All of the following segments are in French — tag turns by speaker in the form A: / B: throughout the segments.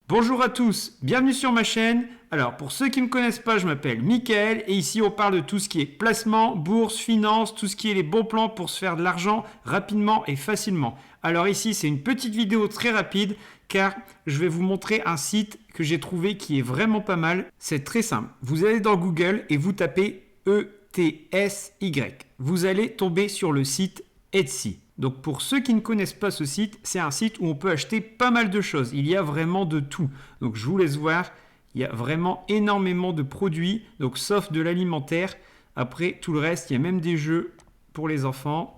A: Bonjour à tous, bienvenue sur ma chaîne. Alors pour ceux qui ne me connaissent pas, je m'appelle Mickaël et ici on parle de tout ce qui est placement, bourse, finance, tout ce qui est les bons plans pour se faire de l'argent rapidement et facilement. Alors ici c'est une petite vidéo très rapide car je vais vous montrer un site que j'ai trouvé qui est vraiment pas mal. C'est très simple, vous allez dans Google et vous tapez ETSY. Vous allez tomber sur le site Etsy. Donc pour ceux qui ne connaissent pas ce site, c'est un site où on peut acheter pas mal de choses. Il y a vraiment de tout. Donc je vous laisse voir, il y a vraiment énormément de produits, donc sauf de l'alimentaire. Après tout le reste, il y a même des jeux pour les enfants.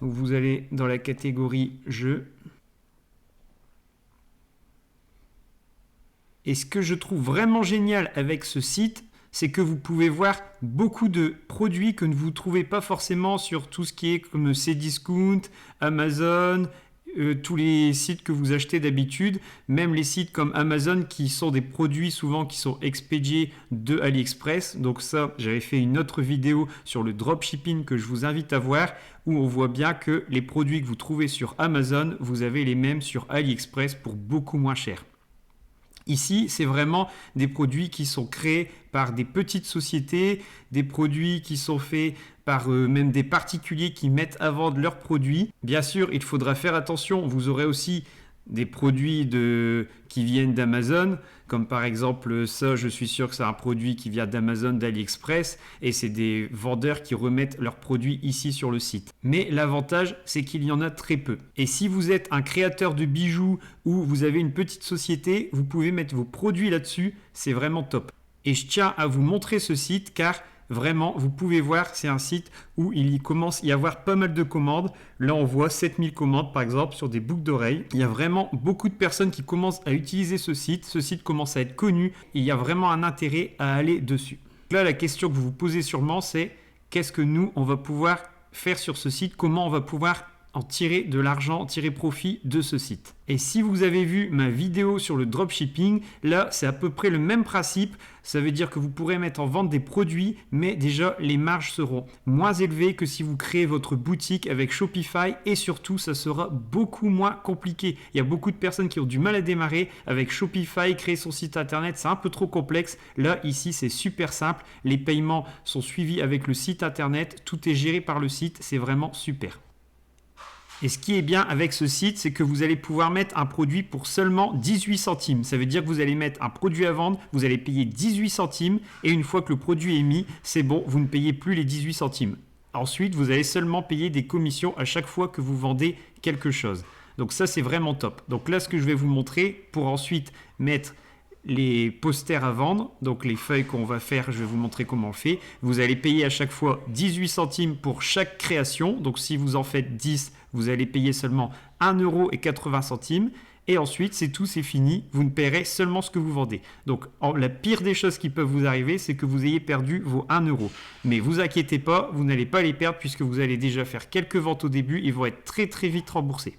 A: Donc vous allez dans la catégorie jeux. Et ce que je trouve vraiment génial avec ce site, c'est que vous pouvez voir beaucoup de produits que vous ne trouvez pas forcément sur tout ce qui est comme Cdiscount, Amazon, tous les sites que vous achetez d'habitude, même les sites comme Amazon qui sont des produits souvent qui sont expédiés de AliExpress. Donc ça, j'avais fait une autre vidéo sur le dropshipping que je vous invite à voir où on voit bien que les produits que vous trouvez sur Amazon, vous avez les mêmes sur AliExpress pour beaucoup moins cher. Ici, c'est vraiment des produits qui sont créés par des petites sociétés, des produits qui sont faits par même des particuliers qui mettent à vendre leurs produits. Bien sûr, il faudra faire attention. Vous aurez aussi des produits qui viennent d'Amazon, comme par exemple ça, je suis sûr que c'est un produit qui vient d'Amazon, d'AliExpress, et c'est des vendeurs qui remettent leurs produits ici sur le site. Mais l'avantage, c'est qu'il y en a très peu. Et si vous êtes un créateur de bijoux ou vous avez une petite société, vous pouvez mettre vos produits là-dessus, c'est vraiment top. Et je tiens à vous montrer ce site car vraiment, vous pouvez voir, c'est un site où il commence à y avoir pas mal de commandes. Là, on voit 7000 commandes, par exemple, sur des boucles d'oreilles. Il y a vraiment beaucoup de personnes qui commencent à utiliser ce site. Ce site commence à être connu et il y a vraiment un intérêt à aller dessus. Là, la question que vous vous posez sûrement, c'est qu'est-ce que nous, on va pouvoir faire sur ce site? Comment on va pouvoir en tirer de l'argent, tirer profit de ce site. Et si vous avez vu ma vidéo sur le dropshipping, là c'est à peu près le même principe. Ça veut dire que vous pourrez mettre en vente des produits, mais déjà les marges seront moins élevées que si vous créez votre boutique avec Shopify et surtout ça sera beaucoup moins compliqué. Il y a beaucoup de personnes qui ont du mal à démarrer avec Shopify, créer son site internet, c'est un peu trop complexe. Là ici c'est super simple, les paiements sont suivis avec le site internet, tout est géré par le site, c'est vraiment super. Et ce qui est bien avec ce site, c'est que vous allez pouvoir mettre un produit pour seulement 18 centimes. Ça veut dire que vous allez mettre un produit à vendre, vous allez payer 18 centimes et une fois que le produit est mis, c'est bon, vous ne payez plus les 18 centimes. Ensuite, vous allez seulement payer des commissions à chaque fois que vous vendez quelque chose. Donc ça, c'est vraiment top. Donc là, ce que je vais vous montrer pour ensuite mettre les posters à vendre, donc les feuilles qu'on va faire, je vais vous montrer comment on le fait. Vous allez payer à chaque fois 18 centimes pour chaque création. Donc si vous en faites 10, vous allez payer seulement 1,80 €. Et ensuite, c'est tout, c'est fini. Vous ne paierez seulement ce que vous vendez. Donc la pire des choses qui peuvent vous arriver, c'est que vous ayez perdu vos 1 €. Mais vous inquiétez pas, vous n'allez pas les perdre puisque vous allez déjà faire quelques ventes au début. Ils vont être très très vite remboursés.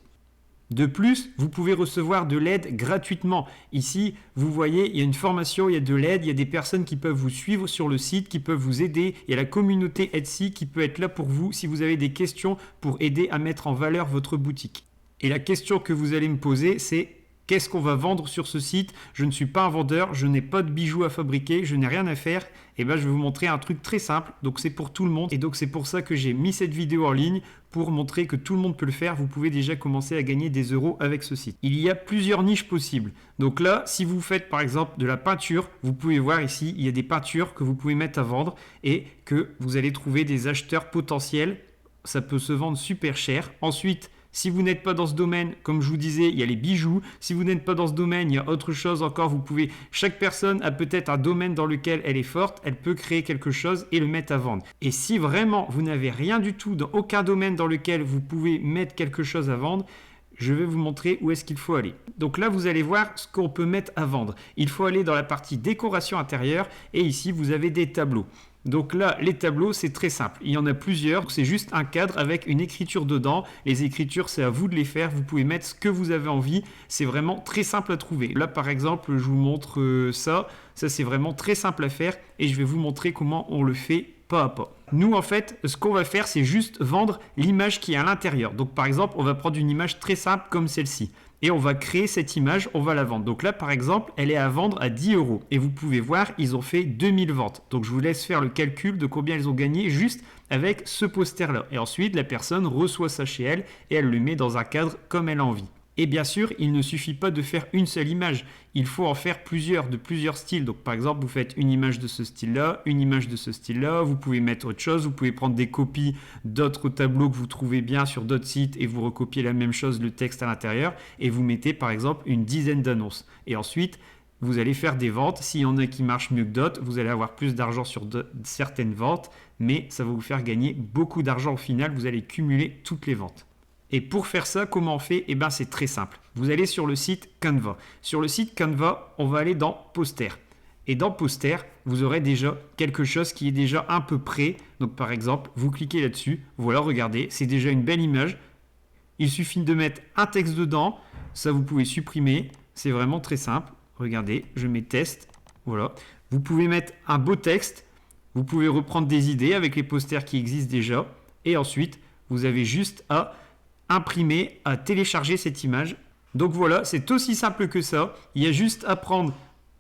A: De plus, vous pouvez recevoir de l'aide gratuitement. Ici, vous voyez, il y a une formation, il y a de l'aide, il y a des personnes qui peuvent vous suivre sur le site, qui peuvent vous aider. Il y a la communauté Etsy qui peut être là pour vous si vous avez des questions pour aider à mettre en valeur votre boutique. Et la question que vous allez me poser, c'est qu'est-ce qu'on va vendre sur ce site? Je ne suis pas un vendeur, je n'ai pas de bijoux à fabriquer, je n'ai rien à faire. Et bien, je vais vous montrer un truc très simple. Donc, c'est pour tout le monde. Et donc, c'est pour ça que j'ai mis cette vidéo en ligne pour montrer que tout le monde peut le faire. Vous pouvez déjà commencer à gagner des euros avec ce site. Il y a plusieurs niches possibles. Donc là, si vous faites par exemple de la peinture, vous pouvez voir ici, il y a des peintures que vous pouvez mettre à vendre et que vous allez trouver des acheteurs potentiels. Ça peut se vendre super cher. Ensuite, si vous n'êtes pas dans ce domaine, comme je vous disais, il y a les bijoux. Si vous n'êtes pas dans ce domaine, il y a autre chose encore. Vous pouvez, chaque personne a peut-être un domaine dans lequel elle est forte. Elle peut créer quelque chose et le mettre à vendre. Et si vraiment vous n'avez rien du tout dans aucun domaine dans lequel vous pouvez mettre quelque chose à vendre, je vais vous montrer où est-ce qu'il faut aller. Donc là, vous allez voir ce qu'on peut mettre à vendre. Il faut aller dans la partie décoration intérieure et ici, vous avez des tableaux. Donc là, les tableaux, c'est très simple. Il y en a plusieurs. C'est juste un cadre avec une écriture dedans. Les écritures, c'est à vous de les faire. Vous pouvez mettre ce que vous avez envie. C'est vraiment très simple à trouver. Là, par exemple, je vous montre ça. Ça, c'est vraiment très simple à faire et je vais vous montrer comment on le fait pas à pas. Nous, en fait, ce qu'on va faire, c'est juste vendre l'image qui est à l'intérieur. Donc, par exemple, on va prendre une image très simple comme celle-ci. et on va créer cette image, on va la vendre. Donc là, par exemple, elle est à vendre à 10 euros. Et vous pouvez voir, ils ont fait 2000 ventes. Donc je vous laisse faire le calcul de combien ils ont gagné juste avec ce poster-là. Et ensuite, la personne reçoit ça chez elle et elle le met dans un cadre comme elle a envie. Et bien sûr, il ne suffit pas de faire une seule image. Il faut en faire plusieurs, de plusieurs styles. Donc par exemple, vous faites une image de ce style-là, une image de ce style-là. Vous pouvez mettre autre chose. Vous pouvez prendre des copies d'autres tableaux que vous trouvez bien sur d'autres sites et vous recopiez la même chose, le texte à l'intérieur. Et vous mettez par exemple une dizaine d'annonces. Et ensuite, vous allez faire des ventes. S'il y en a qui marchent mieux que d'autres, vous allez avoir plus d'argent sur certaines ventes. Mais ça va vous faire gagner beaucoup d'argent au final. Vous allez cumuler toutes les ventes. Et pour faire ça, comment on fait? Eh bien, c'est très simple. Vous allez sur le site Canva. Sur le site Canva, on va aller dans Poster. Et dans Poster, vous aurez déjà quelque chose qui est déjà un peu prêt. Donc, par exemple, vous cliquez là-dessus. Voilà, regardez, c'est déjà une belle image. Il suffit de mettre un texte dedans. Ça, vous pouvez supprimer. C'est vraiment très simple. Regardez, je mets test. Voilà. Vous pouvez mettre un beau texte. Vous pouvez reprendre des idées avec les posters qui existent déjà. Et ensuite, vous avez juste à imprimer, à télécharger cette image. Donc voilà, c'est aussi simple que ça. Il y a juste à prendre,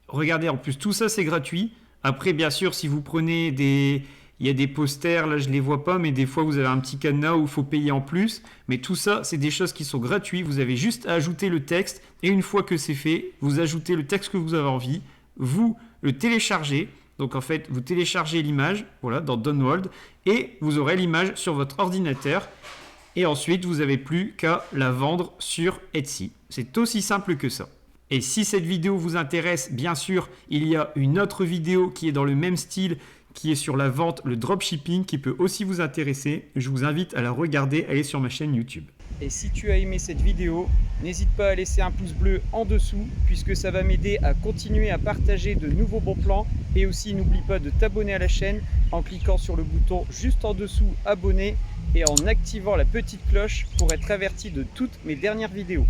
A: regardez, en plus tout ça c'est gratuit. Après bien sûr si vous prenez il y a des posters, là je les vois pas, mais des fois vous avez un petit cadenas où il faut payer en plus. Mais tout ça c'est des choses qui sont gratuites. Vous avez juste à ajouter le texte et une fois que c'est fait, vous ajoutez le texte que vous avez envie, vous le téléchargez. Donc en fait, vous téléchargez l'image, voilà, dans Download et vous aurez l'image sur votre ordinateur. Et ensuite, vous n'avez plus qu'à la vendre sur Etsy. C'est aussi simple que ça. Et si cette vidéo vous intéresse, bien sûr, il y a une autre vidéo qui est dans le même style, qui est sur la vente, le dropshipping, qui peut aussi vous intéresser. Je vous invite à la regarder, elle est sur ma chaîne YouTube.
B: Et si tu as aimé cette vidéo, n'hésite pas à laisser un pouce bleu en dessous, puisque ça va m'aider à continuer à partager de nouveaux bons plans. Et aussi, n'oublie pas de t'abonner à la chaîne en cliquant sur le bouton juste en dessous, abonner, et en activant la petite cloche pour être averti de toutes mes dernières vidéos.